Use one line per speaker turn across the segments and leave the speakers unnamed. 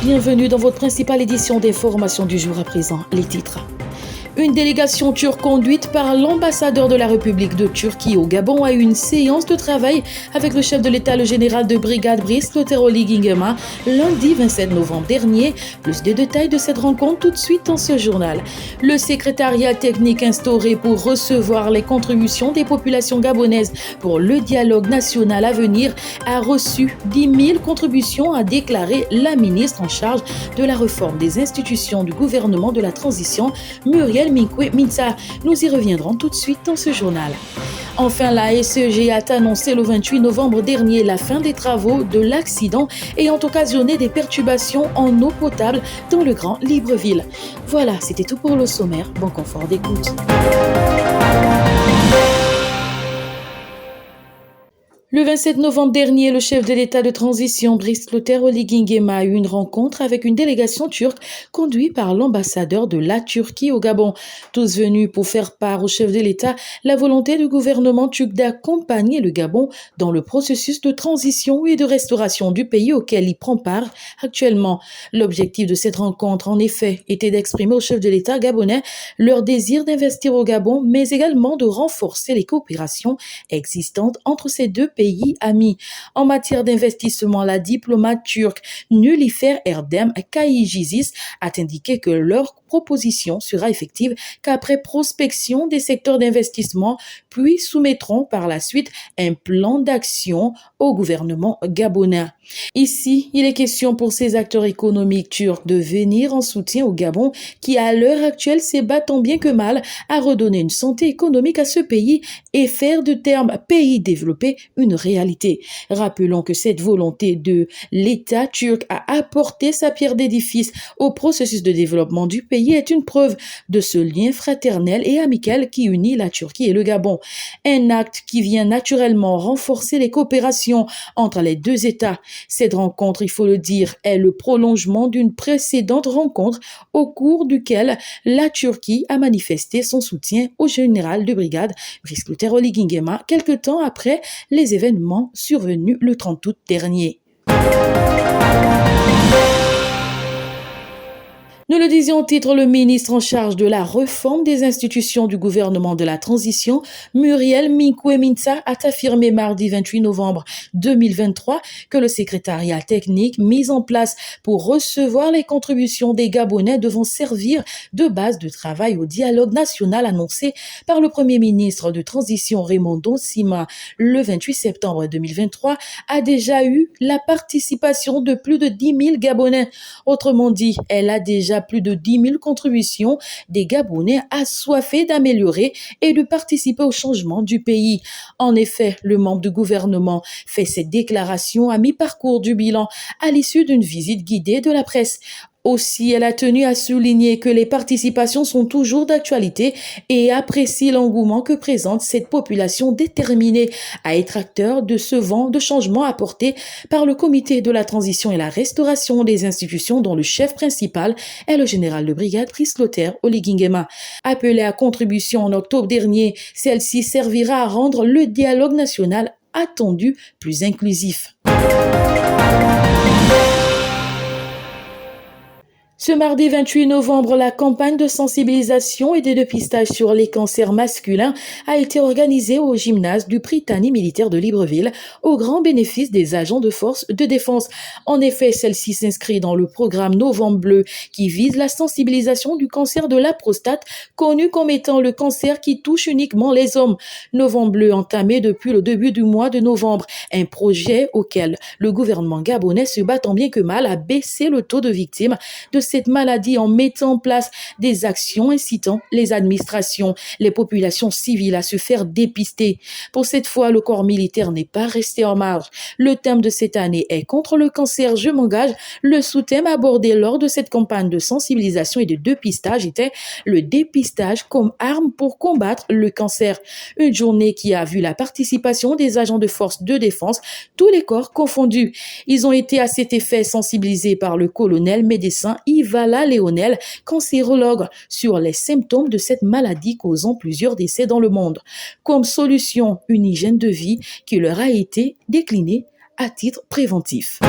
bienvenue dans votre principale édition d'information du jour à présent, les titres. Une délégation turque conduite par l'ambassadeur de la République de Turquie au Gabon a eu une séance de travail avec le chef de l'État, le général de brigade Brice Clotaire Guingema, lundi 27 novembre dernier. Plus de détails de cette rencontre tout de suite dans ce journal. Le secrétariat technique instauré pour recevoir les contributions des populations gabonaises pour le dialogue national à venir a reçu 10 000 contributions, a déclaré la ministre en charge de la réforme des institutions du gouvernement de la transition, Muriel Minkwe-Mintsa. Nous y reviendrons tout de suite dans ce journal. Enfin, la SEG a annoncé le 28 novembre dernier la fin des travaux de l'accident ayant occasionné des perturbations en eau potable dans le Grand Libreville. Voilà, c'était tout pour le sommaire. Bon confort d'écoute. Le 27 novembre dernier, le chef de l'État de transition, Brice Clotaire Guingema, a eu une rencontre avec une délégation turque conduite par l'ambassadeur de la Turquie au Gabon. Tous venus pour faire part au chef de l'État la volonté du gouvernement turc d'accompagner le Gabon dans le processus de transition et de restauration du pays auquel il prend part actuellement. L'objectif de cette rencontre, en effet, était d'exprimer au chef de l'État gabonais leur désir d'investir au Gabon, mais également de renforcer les coopérations existantes entre ces deux pays amis. En matière d'investissement, la diplomate turque Nilüfer Erdem Kayıcızis a indiqué que leur proposition sera effective qu'après prospection des secteurs d'investissement, puis soumettront par la suite un plan d'action au gouvernement gabonais. Ici, il est question pour ces acteurs économiques turcs de venir en soutien au Gabon qui, à l'heure actuelle, se bat tant bien que mal à redonner une santé économique à ce pays et faire de terme pays développé une réalité. Rappelons que cette volonté de l'État turc à apporter sa pierre d'édifice au processus de développement du pays est une preuve de ce lien fraternel et amical qui unit la Turquie et le Gabon. Un acte qui vient naturellement renforcer les coopérations entre les deux États. Cette rencontre, il faut le dire, est le prolongement d'une précédente rencontre au cours duquel la Turquie a manifesté son soutien au général de brigade Brice Clotaire Guingema quelque temps après les événements survenus le 30 août dernier. Nous le disions au titre, le ministre en charge de la réforme des institutions du gouvernement de la transition, Muriel Minkwe-Mintsa, a affirmé mardi 28 novembre 2023 que le secrétariat technique mis en place pour recevoir les contributions des Gabonais devant servir de base de travail au dialogue national annoncé par le Premier ministre de transition Raimondo Sima le 28 septembre 2023 a déjà eu la participation de plus de 10 000 Gabonais. Autrement dit, elle a déjà plus de 10 000 contributions des Gabonais assoiffés d'améliorer et de participer au changement du pays. En effet, le membre du gouvernement fait cette déclaration à mi-parcours du bilan à l'issue d'une visite guidée de la presse. Aussi, elle a tenu à souligner que les participations sont toujours d'actualité et apprécie l'engouement que présente cette population déterminée à être acteur de ce vent de changement apporté par le comité de la transition et la restauration des institutions dont le chef principal est le général de brigade Brice Clotaire Guingema. Appelée à contribution en octobre dernier, celle-ci servira à rendre le dialogue national attendu plus inclusif. Ce mardi 28 novembre, la campagne de sensibilisation et de dépistage sur les cancers masculins a été organisée au gymnase du Prytanée militaire de Libreville au grand bénéfice des agents de force de défense. En effet, celle-ci s'inscrit dans le programme Novembre Bleu qui vise la sensibilisation du cancer de la prostate, connu comme étant le cancer qui touche uniquement les hommes. Novembre Bleu entamé depuis le début du mois de novembre, un projet auquel le gouvernement gabonais se bat tant bien que mal à baisser le taux de victimes de cette maladie en mettant en place des actions incitant les administrations, les populations civiles à se faire dépister. Pour cette fois, le corps militaire n'est pas resté en marge. Le thème de cette année est contre le cancer, je m'engage. Le sous-thème abordé lors de cette campagne de sensibilisation et de dépistage était le dépistage comme arme pour combattre le cancer. Une journée qui a vu la participation des agents de force de défense, tous les corps confondus. Ils ont été à cet effet sensibilisés par le colonel médecin Ivala Léonel, cancérologue, sur les symptômes de cette maladie causant plusieurs décès dans le monde. Comme solution, une hygiène de vie qui leur a été déclinée à titre préventif.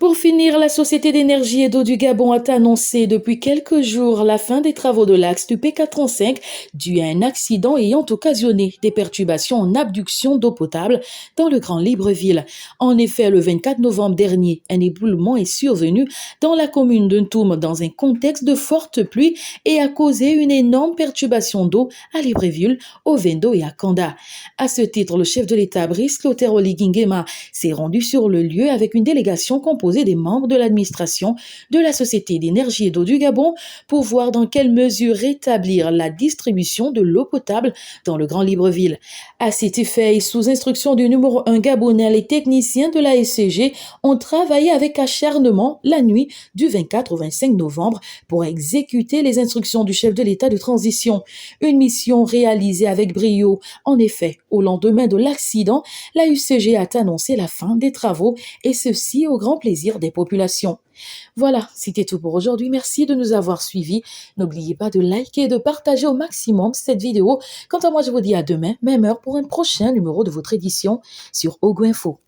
Pour finir, la Société d'énergie et d'eau du Gabon a annoncé depuis quelques jours la fin des travaux de l'axe du P435 dû à un accident ayant occasionné des perturbations en abduction d'eau potable dans le Grand Libreville. En effet, le 24 novembre dernier, un éboulement est survenu dans la commune de Ntoum dans un contexte de forte pluie et a causé une énorme perturbation d'eau à Libreville, au Vendo et à Kanda. À ce titre, le chef de l'État, Brice Clotaire Oligui Nguema, s'est rendu sur le lieu avec une délégation composée des membres de l'administration de la Société d'énergie et d'eau du Gabon pour voir dans quelle mesure rétablir la distribution de l'eau potable dans le Grand Libreville. À cet effet, et sous instruction du numéro 1 gabonais, les techniciens de la SCG ont travaillé avec acharnement la nuit du 24 au 25 novembre pour exécuter les instructions du chef de l'État de transition. Une mission réalisée avec brio. En effet, au lendemain de l'accident, la UCG a annoncé la fin des travaux et ceci au grand plaisir des populations. Voilà, c'était tout pour aujourd'hui. Merci de nous avoir suivis. N'oubliez pas de liker et de partager au maximum cette vidéo. Quant à moi, je vous dis à demain, même heure, pour un prochain numéro de votre édition sur Ogo Info.